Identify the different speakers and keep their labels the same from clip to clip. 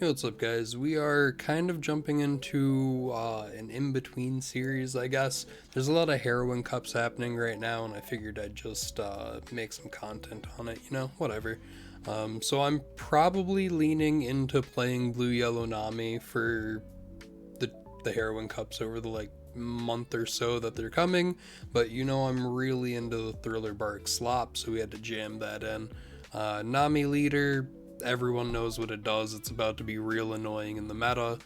Speaker 1: Hey, what's up, guys? We are kind of jumping into an in-between series, I guess. There's a lot of Heroin Cups happening right now, and I figured I'd just make some content on it, whatever. So I'm probably leaning into playing Blue Yellow Nami for the, the Heroin Cups over the, month or so that they're coming, but I'm really into the Thriller Bark Slop, so we had to jam that in. Nami leader, everyone knows what it does. It's about to be real annoying in the meta.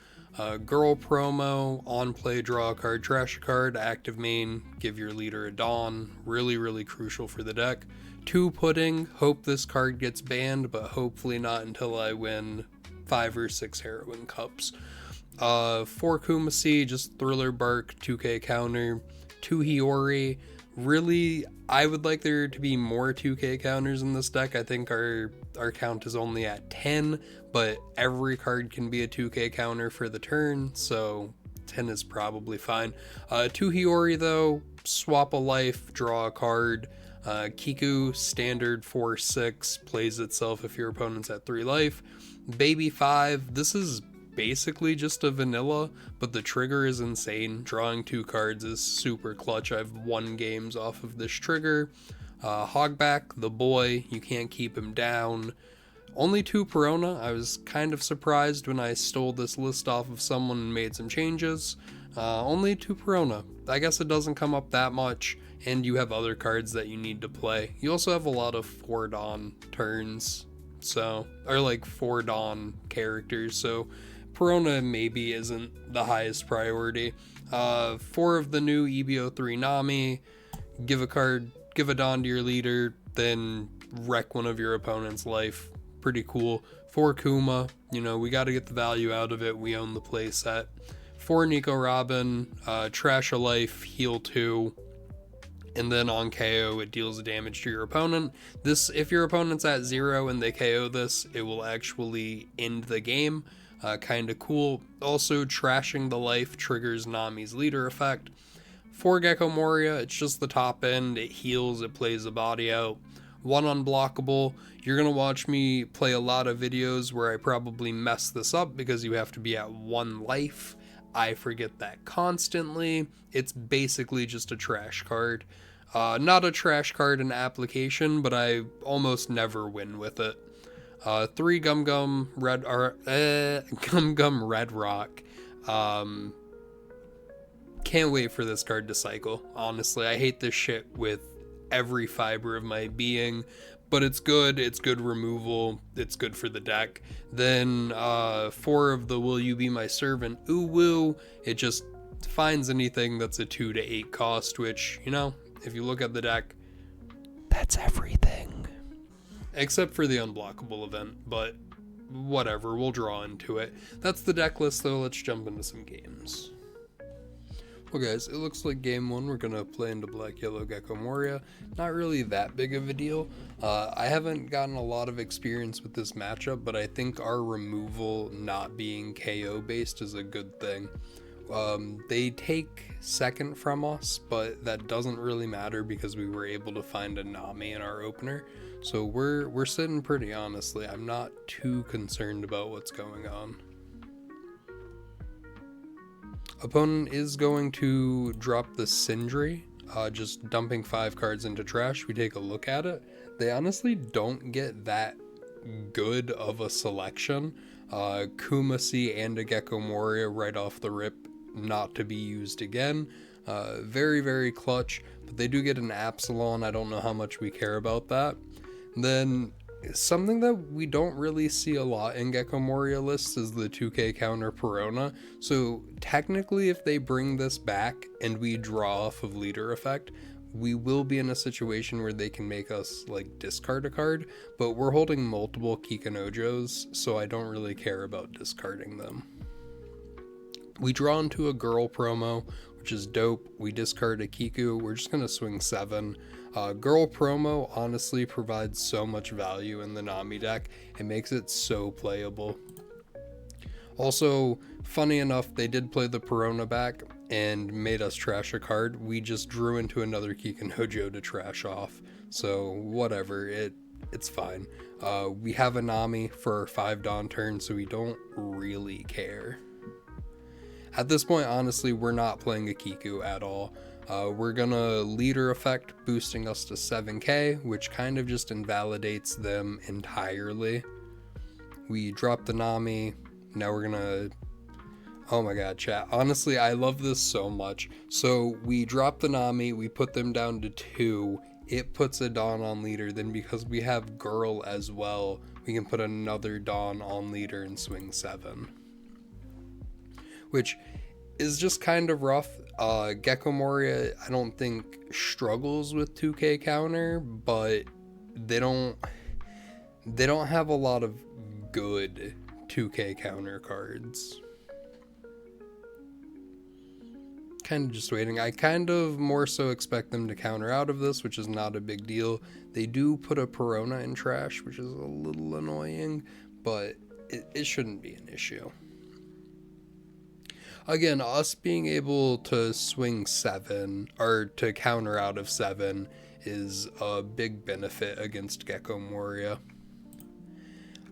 Speaker 1: Girl promo, on play, draw a card, trash a card, active main, give your leader a Dawn. Really, really crucial for the deck. 2 pudding, hope this card gets banned, but hopefully not until I win 5 or 6 Heroin Cups. 4 Kumasi, just Thriller Bark, 2k counter. 2 Heori. Really, I would like there to be more 2k counters in this deck. I think our count is only at 10, but every card can be a 2k counter for the turn, so 10 is probably fine. 2 Heori though, swap a life, draw a card. Kiku, standard 4/6, plays itself if your opponent's at 3 life. Baby 5, this is basically just a vanilla, but the trigger is insane. Drawing 2 cards is super clutch. I've won games off of this trigger. Hogback, the boy, you can't keep him down. Only 2 Perona. I was kind of surprised when I stole this list off of someone and made some changes. Only 2 Perona. I guess it doesn't come up that much, and you have other cards that you need to play. You also have a lot of 4 Dawn turns, or 4 Dawn characters, so Perona maybe isn't the highest priority. 4 of the new EBO3 Nami, give a Dawn to your leader, then wreck one of your opponent's life. Pretty cool. 4 Kuma, we gotta get the value out of it, we own the playset. 4 Nico Robin, trash a life, heal 2, and then on KO it deals damage to your opponent. This, if your opponent's at 0 and they KO this, it will actually end the game. Kinda cool. Also, trashing the life triggers Nami's leader effect. 4 Gecko Moria, it's just the top end, it heals, it plays the body out. 1 unblockable, you're gonna watch me play a lot of videos where I probably mess this up because you have to be at 1 life. I forget that constantly. It's basically just a trash card. Not a trash card in application, but I almost never win with it. 3 Gum Gum Red Rock. Can't wait for this card to cycle. Honestly, I hate this shit with every fiber of my being, but it's good. It's good removal. It's good for the deck. Then 4 of the Will You Be My Servant Ooh Woo. It just finds anything that's a 2 to 8 cost, which, if you look at the deck, that's everything. Except for the unblockable event, but whatever, we'll draw into it. That's the deck list though, let's jump into some games. Well guys, it looks like game 1 we're going to play into Black Yellow Gecko Moria. Not really that big of a deal. I haven't gotten a lot of experience with this matchup, but I think our removal not being KO based is a good thing. They take second from us, but that doesn't really matter because we were able to find a Nami in our opener. So we're sitting pretty, honestly. I'm not too concerned about what's going on. Opponent is going to drop the Sindri, just dumping 5 cards into trash. We take a look at it. They honestly don't get that good of a selection. Kumasi and a Gecko Moria right off the rip, not to be used again. Very, very clutch, but they do get an Absalon. I don't know how much we care about that. Then something that we don't really see a lot in Gecko Moria lists is the 2k counter Perona. So technically if they bring this back and we draw off of leader effect, we will be in a situation where they can make us discard a card, but we're holding multiple Kikanojos, so I don't really care about discarding them. We draw into a girl promo, which is dope. We discard a Kiku. We're just going to swing 7. Girl promo honestly provides so much value in the Nami deck. It makes it so playable. Also, funny enough, they did play the Perona back and made us trash a card. We just drew into another Kikanojo to trash off. So whatever, It's fine. We have a Nami for our 5 Dawn turn, so we don't really care. At this point, honestly, we're not playing a Kiku at all. We're gonna leader effect, boosting us to 7k, which kind of just invalidates them entirely. We drop the Nami. Now we're gonna... Oh my god, chat. Honestly, I love this so much. So we drop the Nami, we put them down to 2. It puts a Dawn on leader. Then because we have Girl as well, we can put another Dawn on leader and swing 7. Which is just kind of rough. Gecko Moria, I don't think struggles with 2k counter, but they don't have a lot of good 2k counter cards. Kind of just waiting. I kind of more so expect them to counter out of this, which is not a big deal. They do put a Perona in trash, which is a little annoying, but it shouldn't be an issue. Again, us being able to swing 7 or to counter out of 7 is a big benefit against Gecko Moria.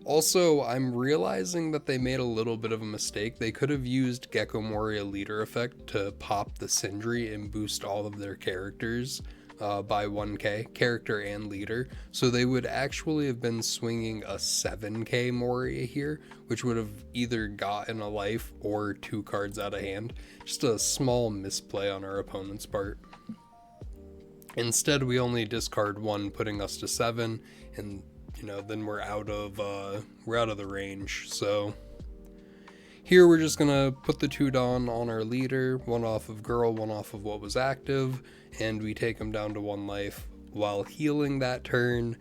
Speaker 1: Also, I'm realizing that they made a little bit of a mistake. They could have used Gecko Moria leader effect to pop the Sindri and boost all of their characters by 1k, character and leader. So they would actually have been swinging a 7k Moria here, which would have either gotten a life or 2 cards out of hand. Just a small misplay on our opponent's part. Instead, we only discard 1, putting us to 7, and then we're out of the range. So here we're just gonna put the 2 Dawn on our leader, 1 off of Girl, 1 off of what was active, and we take him down to 1 life while healing that turn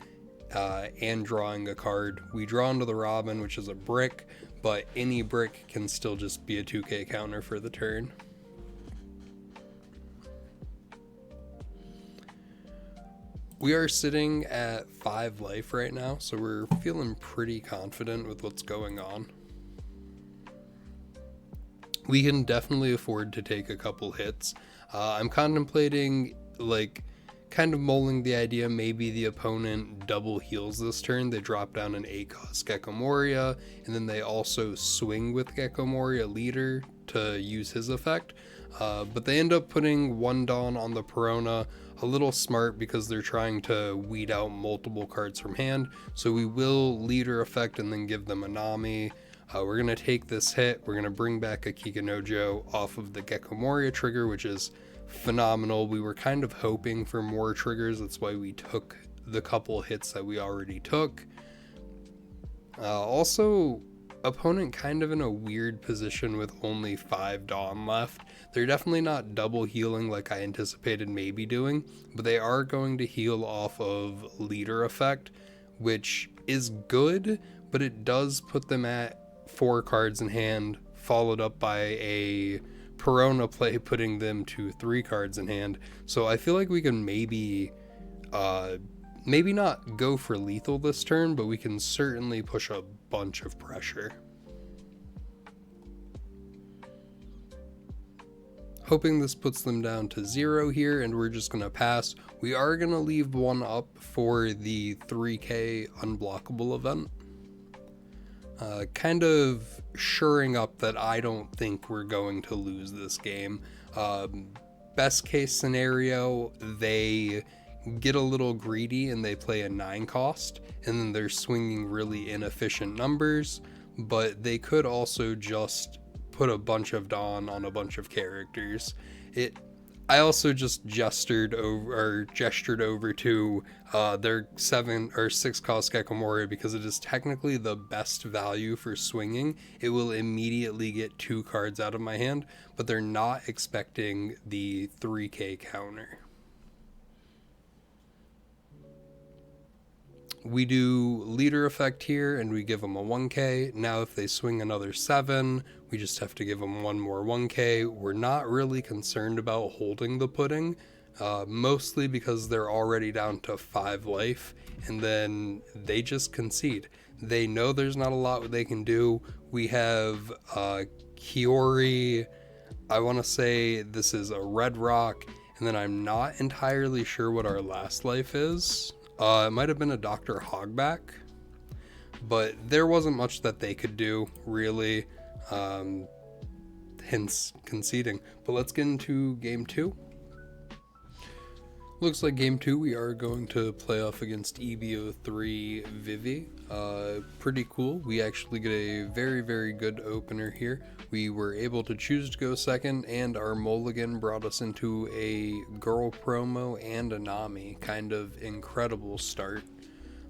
Speaker 1: and drawing a card. We draw into the Robin, which is a brick, but any brick can still just be a 2k counter for the turn. We are sitting at 5 life right now, so we're feeling pretty confident with what's going on. We can definitely afford to take a couple hits. I'm contemplating, kind of mulling the idea maybe the opponent double heals this turn. They drop down an 8 cost Gecko Moria, and then they also swing with Gecko Moria leader to use his effect. But they end up putting 1 Dawn on the Perona. A little smart because they're trying to weed out multiple cards from hand. So we will leader effect and then give them a Nami. We're going to take this hit. We're going to bring back a Kikanojo off of the Gecko Moria trigger, which is phenomenal. We were kind of hoping for more triggers. That's why we took the couple hits that we already took. Also, opponent kind of in a weird position with only 5 Dawn left. They're definitely not double healing like I anticipated maybe doing, but they are going to heal off of leader effect, which is good, but it does put them at 4 cards in hand, followed up by a Perona play putting them to 3 cards in hand. So I feel like we can maybe not go for lethal this turn, but we can certainly push a bunch of pressure. Hoping this puts them down to 0 here, and we're just going to pass. We are going to leave 1 up for the 3k unblockable event. Kind of shoring up that I don't think we're going to lose this game. Best case scenario, they get a little greedy and they play a 9 cost, and then they're swinging really inefficient numbers, but they could also just put a bunch of Dawn on a bunch of characters. I also just gestured over to their 7 or 6 cost Gecko Moria because it is technically the best value for swinging. It will immediately get 2 cards out of my hand, but they're not expecting the 3k counter. We do leader effect here and we give them a 1k. Now if they swing another 7, we just have to give them 1 more 1k. We're not really concerned about holding the pudding, mostly because they're already down to 5 life, and then they just concede. They know there's not a lot they can do. We have Heorin, I want to say this is a red rock, and then I'm not entirely sure what our last life is. It might have been a Dr. Hogback, but there wasn't much that they could do, really, hence conceding. But let's get into game 2. Looks like game 2 we are going to play off against EBO3 Vivi. Pretty cool. We actually get a very, very good opener here. We were able to choose to go second, and our mulligan brought us into a girl promo and a Nami. Kind of incredible start.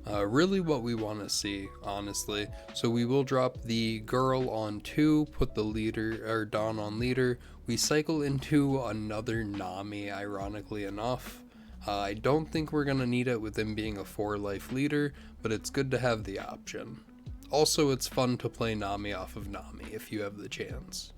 Speaker 1: Really what we want to see, honestly. So we will drop the girl on 2, put the leader, or Dawn on leader. We cycle into another Nami, ironically enough. I don't think we're going to need it with him being a 4-life leader, but it's good to have the option. Also, it's fun to play Nami off of Nami if you have the chance.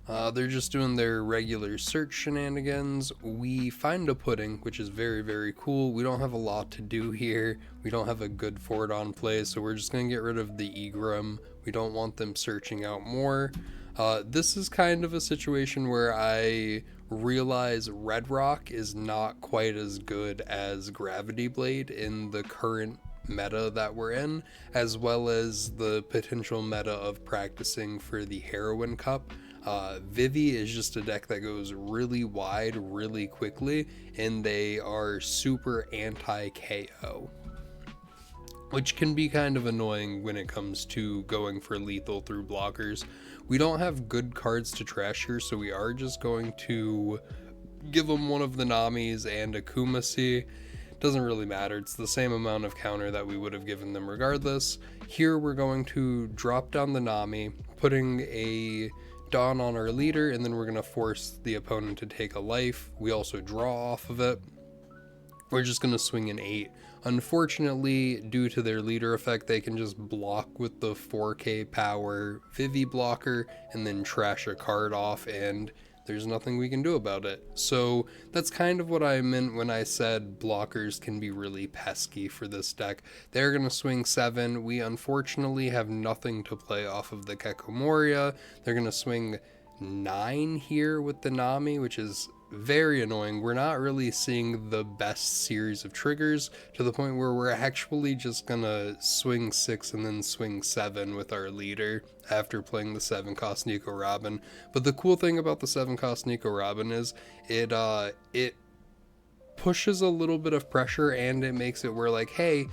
Speaker 1: They're just doing their regular search shenanigans. We find a pudding, which is very, very cool. We don't have a lot to do here. We don't have a good Ford on play, so we're just going to get rid of the Egrim. We don't want them searching out more. This is kind of a situation where I realize Red Rock is not quite as good as Gravity Blade in the current meta that we're in, as well as the potential meta of practicing for the Heroin Cup. Vivi is just a deck that goes really wide really quickly, and they are super anti-KO, which can be kind of annoying when it comes to going for lethal through blockers. We don't have good cards to trash here, so we are just going to give them one of the Namis and a Kumasi. Doesn't really matter, it's the same amount of counter that we would have given them regardless. Here we're going to drop down the Nami, putting a Dawn on our leader, and then we're going to force the opponent to take a life. We also draw off of it. We're just going to swing an 8. Unfortunately, due to their leader effect, they can just block with the 4k power Vivi blocker and then trash a card off, and there's nothing we can do about it. So that's kind of what I meant when I said blockers can be really pesky for this deck. They're going to swing 7. We unfortunately have nothing to play off of the Kekomoria. They're going to swing 9 here with the Nami, which is very annoying. We're not really seeing the best series of triggers, to the point where we're actually just gonna swing 6 and then swing 7 with our leader after playing the 7-cost Nico Robin. But the cool thing about the 7-cost Nico Robin is it pushes a little bit of pressure, and it makes it where, like, hey,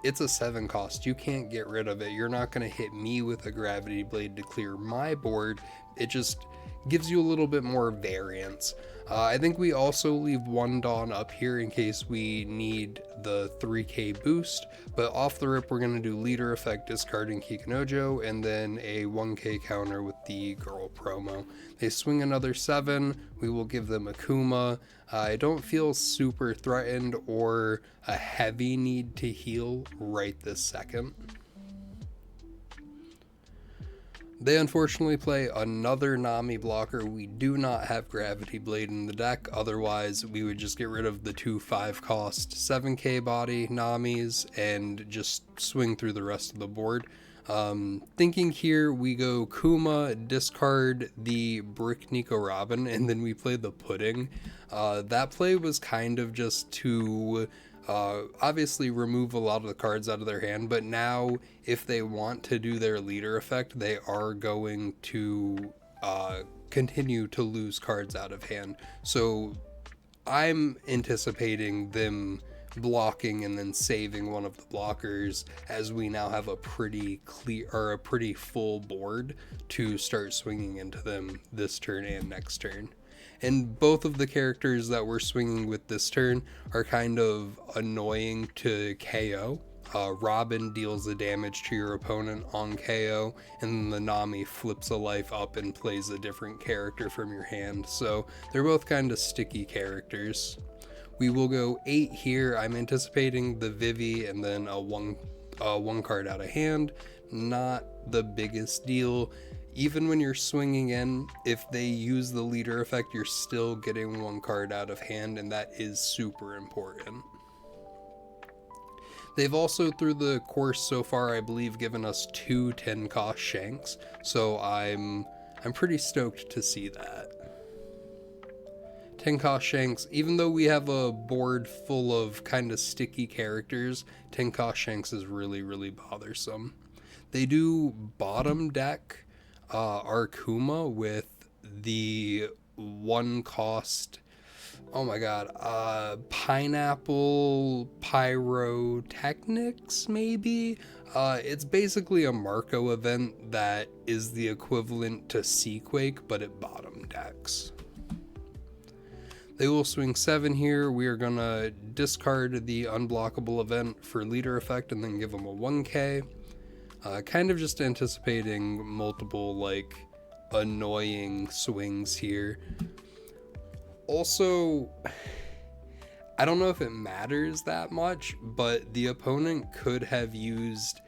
Speaker 1: it's a 7-cost, you can't get rid of it, you're not gonna hit me with a Gravity Blade to clear my board. It just gives you a little bit more variance. I think we also leave one Dawn up here in case we need the 3k boost, but off the rip we're going to do leader effect discarding Kikanojo, and then a 1k counter with the girl promo. They swing another 7, we will give them Akuma. I don't feel super threatened or a heavy need to heal right this second. They unfortunately play another Nami blocker. We do not have Gravity Blade in the deck, otherwise we would just get rid of the 2 5-cost 7k body Namis and just swing through the rest of the board. Thinking here, we go Kuma, discard the Brick Nico Robin, and then we play the Pudding. That play was kind of just to obviously remove a lot of the cards out of their hand, but now if they want to do their leader effect, they are going to continue to lose cards out of hand. So I'm anticipating them blocking and then saving one of the blockers, as we now have a pretty clear, or a pretty full board to start swinging into them this turn and next turn. And both of the characters that we're swinging with this turn are kind of annoying to KO. Robin deals the damage to your opponent on KO, and then the Nami flips a life up and plays a different character from your hand. So they're both kind of sticky characters. We will go 8 here. I'm anticipating the Vivi and then a one card out of hand. Not the biggest deal. Even when you're swinging in, if they use the leader effect, you're still getting 1 card out of hand, and that is super important. They've also, through the course so far, I believe, given us 2 10-cost Shanks, so I'm pretty stoked to see that. Tenka Shanks, even though we have a board full of kind of sticky characters, Tenka Shanks is really, really bothersome. They do bottom deck Arkuma with the one cost, oh my god, Pineapple Pyrotechnics, maybe? It's basically a Marco event that is the equivalent to Seaquake, but it bottom decks. They will swing 7 here. We are going to discard the unblockable event for leader effect and then give them a 1k. Kind of just anticipating multiple, like, annoying swings here. Also, I don't know if it matters that much, but the opponent could have used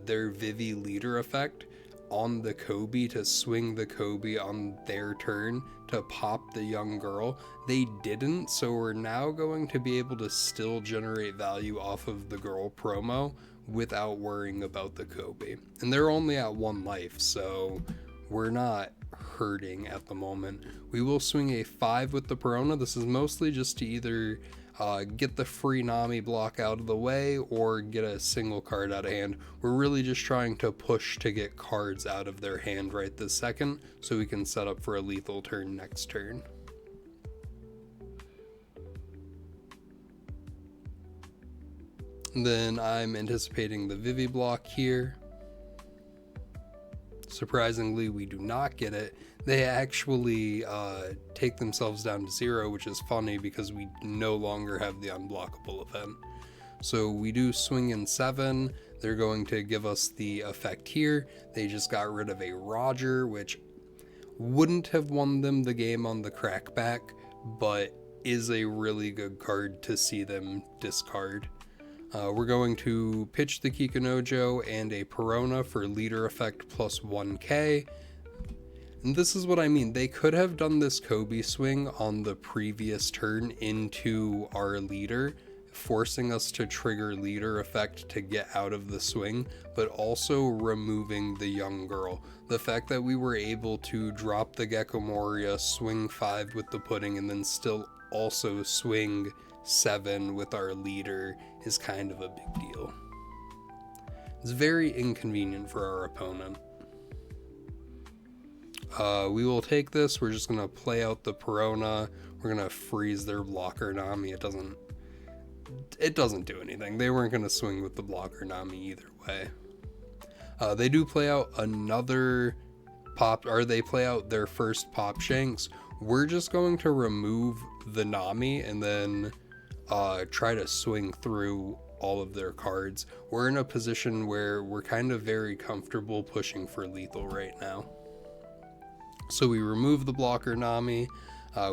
Speaker 1: their Vivi leader effect on the Kobe to swing the Kobe on their turn to pop the young girl. They didn't, so we're now going to be able to still generate value off of the girl promo without worrying about the Kobe. And they're only at 1 life, so we're not hurting at the moment. We will swing a 5 with the Perona. This is mostly just to either get the free Nami block out of the way or get a single card out of hand. We're really just trying to push to get cards out of their hand right this second so we can set up for a lethal turn next turn. And then I'm anticipating the Vivi block here. Surprisingly, we do not get it. They actually take themselves down to 0, which is funny because we no longer have the unblockable event. So we do swing in 7. They're going to give us the effect here. They just got rid of a Roger, which wouldn't have won them the game on the crackback, but is a really good card to see them discard. We're going to pitch the Kikunojo and a Perona for leader effect plus 1k. And this is what I mean. They could have done this Kobe swing on the previous turn into our leader, forcing us to trigger leader effect to get out of the swing, but also removing the young girl. The fact that we were able to drop the Gecko Moria, swing 5 with the pudding, and then still also swing 7 with our leader is kind of a big deal. It's very inconvenient for our opponent. We will take this. We're just going to play out the Perona. We're going to freeze their blocker Nami. It doesn't do anything. They weren't going to swing with the blocker Nami either way. They do play out another pop, or they play out their first pop Shanks. We're just going to remove the Nami and then try to swing through all of their cards. We're in a position where we're kind of very comfortable pushing for lethal right now. So we remove the blocker Nami,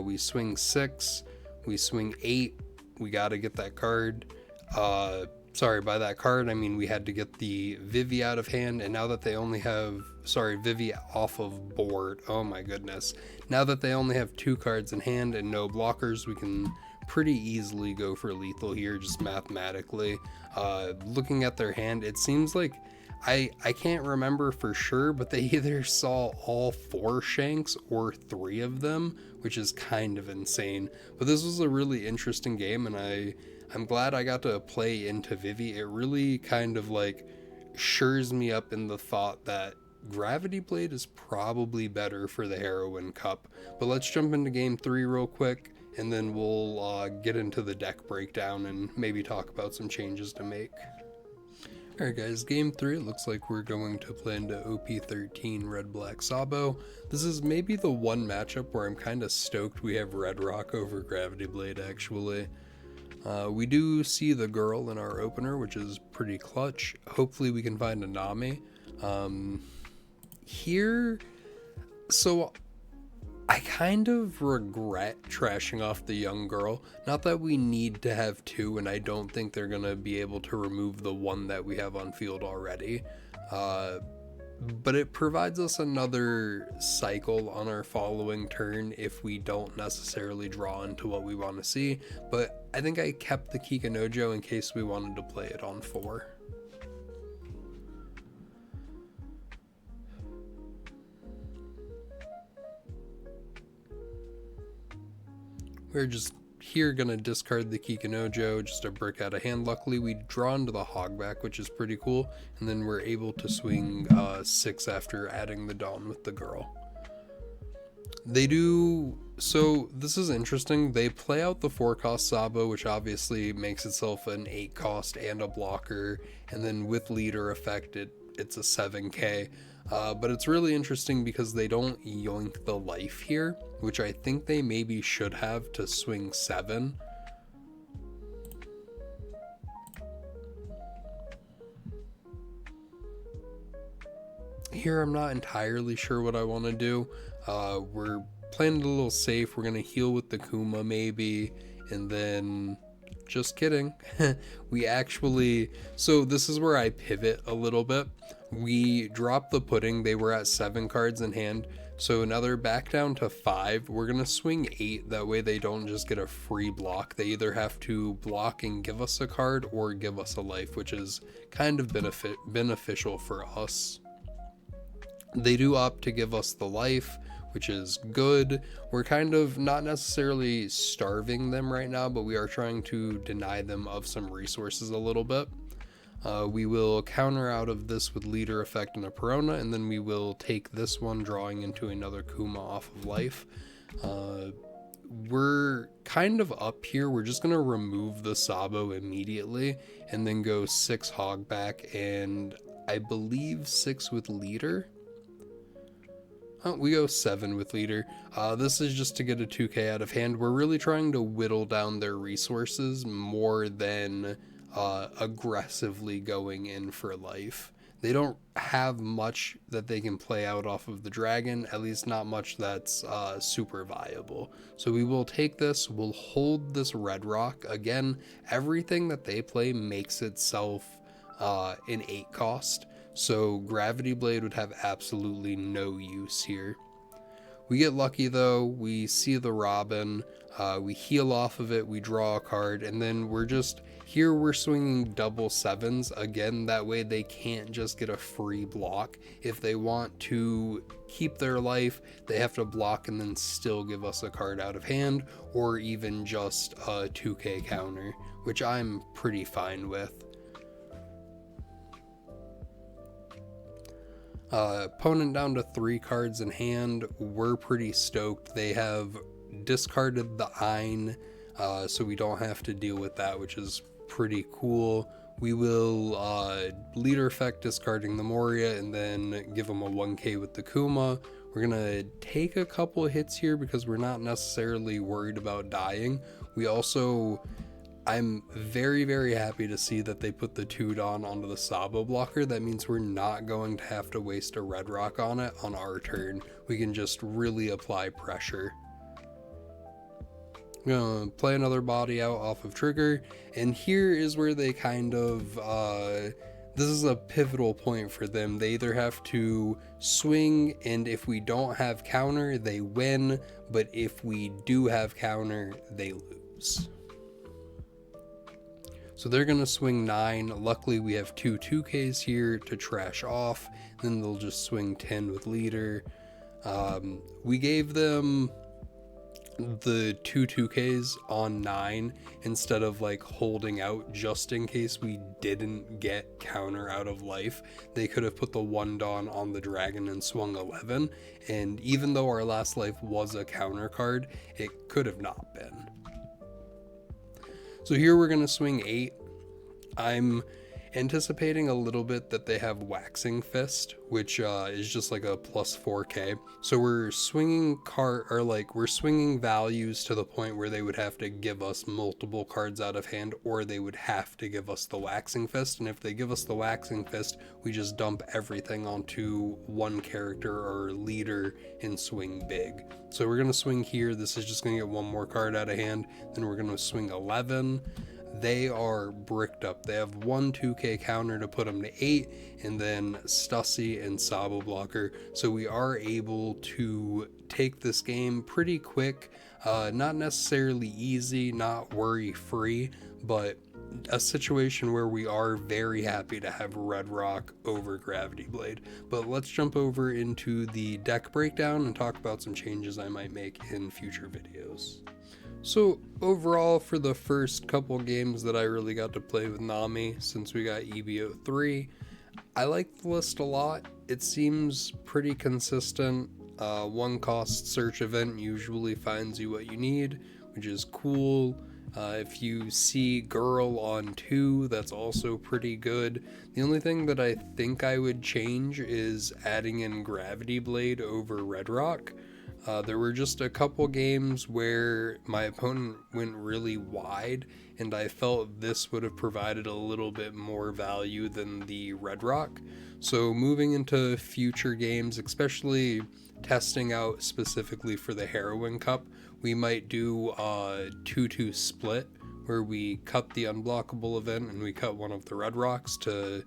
Speaker 1: we swing 6, we swing 8, we got to get that card. Sorry, by that card I mean we had to get the Vivi out of hand, and now that they only have, Vivi off of board, oh my goodness. Now that they only have 2 cards in hand and no blockers, we can pretty easily go for lethal here, just mathematically. Looking at their hand, it seems like I can't remember for sure, but they either saw all 4 Shanks or 3 of them, which is kind of insane. But this was a really interesting game, and I'm glad I got to play into Vivi. It really kind of like shures me up in the thought that Gravity Blade is probably better for the Heroin Cup. But let's jump into game 3 real quick, and then we'll get into the deck breakdown and maybe talk about some changes to make. Alright guys, game 3, it looks like we're going to play into OP13 Red Black Sabo. This is maybe the one matchup where I'm kind of stoked we have Red Rock over Gravity Blade actually. We do see the girl in our opener, which is pretty clutch. Hopefully we can find a Nami. Here, so I kind of regret trashing off the young girl. Not that we need to have 2, and I don't think they're going to be able to remove the 1 that we have on field already. But it provides us another cycle on our following turn if we don't necessarily draw into what we want to see. But I think I kept the Kikunojo in case we wanted to play it on 4. We're just here gonna discard the Kikinojo, just a brick out of hand. Luckily we draw into the Hogback, which is pretty cool, and then we're able to swing 6 after adding the Dawn with the girl. They do, so this is interesting, they play out the 4-cost Sabo, which obviously makes itself an 8-cost and a blocker, and then with leader effect it's a 7k. But it's really interesting because they don't yoink the life here, which I think they maybe should have to swing 7. Here I'm not entirely sure what I want to do. We're playing it a little safe. We're going to heal with the Kuma maybe, and then... Just kidding. We actually, so this is where I pivot a little bit. We dropped the pudding. They were at 7 cards in hand. So another back down to 5. We're going to swing 8. That way they don't just get a free block. They either have to block and give us a card or give us a life, which is kind of beneficial for us. They do opt to give us the life, which is good. We're kind of not necessarily starving them right now, but we are trying to deny them of some resources a little bit. We will counter out of this with leader effect and a Perona, and then we will take this one, drawing into another Kuma off of life. We're kind of up here. We're just going to remove the Sabo immediately, and then go 6 Hogback, and I believe 6 with leader. Oh, we go 7 with leader. This is just to get a 2k out of hand. We're really trying to whittle down their resources more than aggressively going in for life. They don't have much that they can play out off of the dragon, at least not much that's super viable. So we will take this, we'll hold this red rock. Again, everything that they play makes itself an 8 cost. So Gravity Blade would have absolutely no use here. We get lucky though, we see the Robin, we heal off of it, we draw a card, and then we're just, here we're swinging double 7s, again, that way they can't just get a free block. If they want to keep their life, they have to block and then still give us a card out of hand, or even just a 2k counter, which I'm pretty fine with. Opponent down to 3 cards in hand. We're pretty stoked. They have discarded the Ein, so we don't have to deal with that, which is pretty cool. We will leader effect discarding the Moria and then give them a 1k with the Kuma. We're gonna take a couple of hits here because we're not necessarily worried about dying. We also, I'm very, very happy to see that they put the 2 Dawn onto the Sabo blocker. That means we're not going to have to waste a red rock on it on our turn. We can just really apply pressure. I'm gonna play another body out off of trigger, and here is where they kind of, this is a pivotal point for them. They either have to swing, and if we don't have counter, they win, but if we do have counter, they lose. So they're going to swing 9. Luckily, we have 2 2Ks here to trash off. Then they'll just swing 10 with leader. We gave them the 2 2Ks on 9 instead of like holding out just in case we didn't get counter out of life. They could have put the 1 Dawn on the dragon and swung 11. And even though our last life was a counter card, it could have not been. So here we're going to swing 8. I'm anticipating a little bit that they have Waxing Fist, which is just like a plus 4k. So we're swinging we're swinging values to the point where they would have to give us multiple cards out of hand, or they would have to give us the Waxing Fist. And if they give us the Waxing Fist, we just dump everything onto one character or leader and swing big. So we're going to swing here. This is just going to get one more card out of hand. Then we're going to swing 11. They are bricked up. They have 1 2k counter to put them to 8, and then Stussy and Sabo blocker. So we are able to take this game pretty quick. Not necessarily easy, not worry free, but a situation where we are very happy to have Red Rock over Gravity Blade. But let's jump over into the deck breakdown and talk about some changes I might make in future videos. So overall, for the first couple games that I really got to play with Nami since we got EBO3, I like the list a lot. It seems pretty consistent. One cost search event usually finds you what you need, which is cool. If you see girl on 2, that's also pretty good. The only thing that I think I would change is adding in Gravity Blade over Red Rock. There were just a couple games where my opponent went really wide, and I felt this would have provided a little bit more value than the Red Rock. So moving into future games, especially testing out specifically for the Heroin Cup, we might do a 2-2 split where we cut the unblockable event and we cut one of the Red Rocks to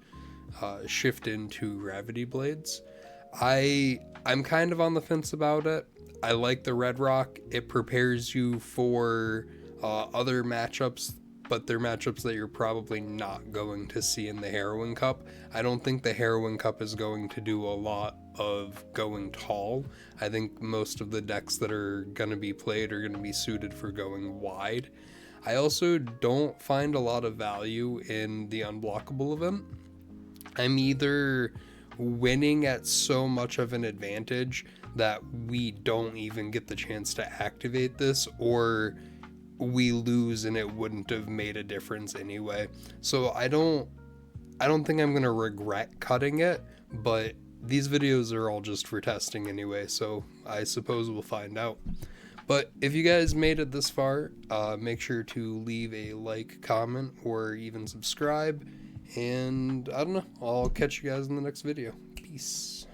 Speaker 1: shift into Gravity Blades. I'm kind of on the fence about it. I like the Red Rock. It prepares you for other matchups, but they're matchups that you're probably not going to see in the Heroin Cup. I don't think the Heroin Cup is going to do a lot of going tall. I think most of the decks that are going to be played are going to be suited for going wide. I also don't find a lot of value in the unblockable event. I'm either winning at so much of an advantage that we don't even get the chance to activate this, or we lose and it wouldn't have made a difference anyway. So I don't think I'm gonna regret cutting it, but these videos are all just for testing anyway, so I suppose we'll find out. But if you guys made it this far, make sure to leave a like, comment, or even subscribe. And I don't know, I'll catch you guys in the next video. Peace.